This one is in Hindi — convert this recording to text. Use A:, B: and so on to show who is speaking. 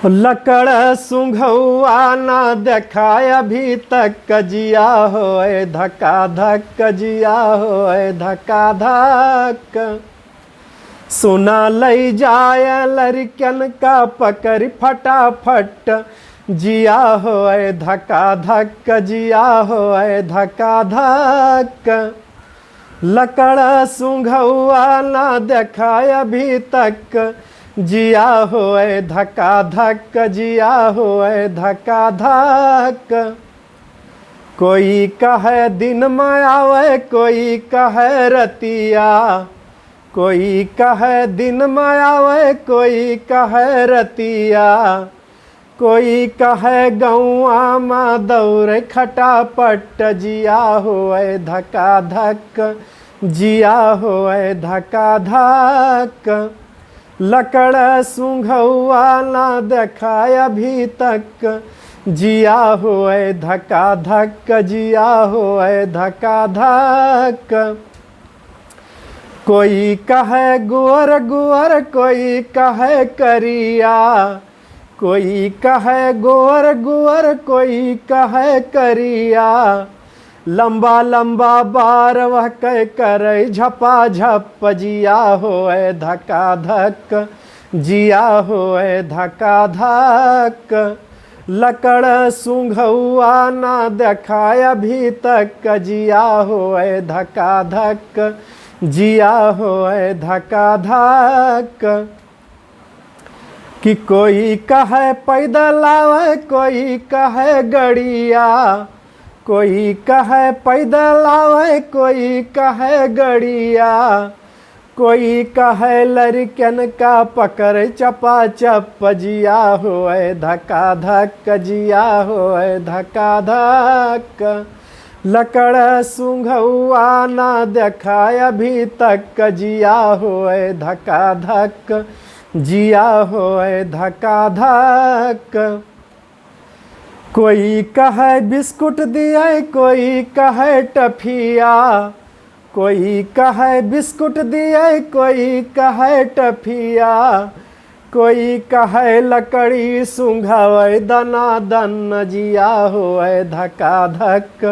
A: लकड़ सुंघौआ न देखाय अभी तक कजिया होए धक्का धक कजिया होए धक्का धक। सुना लई जाय लड़कन का पकड़ फटाफट जिया होए धक्का धक कजिया होए धक्का धक। लकड़ सुंघौआ न देखाय अभी तक जिया होए धक्का धक जिया होए धक्का धक। कोई कहे दिन में आवे कोई कहे रतिया, कोई कहे दिन में आवे कोई कहे रतिया। कोई कहे गौआ में दौड़े खटापट जिया होए धक्का धक जिया होए धक्का धक। लकड़ सुंघौआ न देखाय अभी तक जिया होए धक्का धक जिया होए धक्का धक। कोई कहे गुअर गुअर कोई कहे करिया, कोई कहे गुअर गुअर कोई कहे करिया। लंबा लंबा बार वह कह करे झपा झप जिया होए धक्का धक जिया होए धक्का धक। लकड़ सुंघौआ न देखाय अभी तक जिया होए धक्का धक जिया होए धक्का धक। कि कोई कहे पैदल आवे कोई कहे गड़िया, कोई कहे पैदल आवे कोई कहे गड़िया। कोई कहे लड़कन का पकड़ चपा चप जिया होए धक्का धक जिया होए धक्का धक। लकड़ सुंघौआ न देखाय अभी तक जिया होए धक्का धक जिया होए धक्का धक। कोई कहे बिस्कुट दिए कोई कहे टफिया, कोई कहे बिस्कुट दिए कोई कहे टफिया। कोई कहे लकड़ी सुंघावे दना दन जिया होए धक्का धक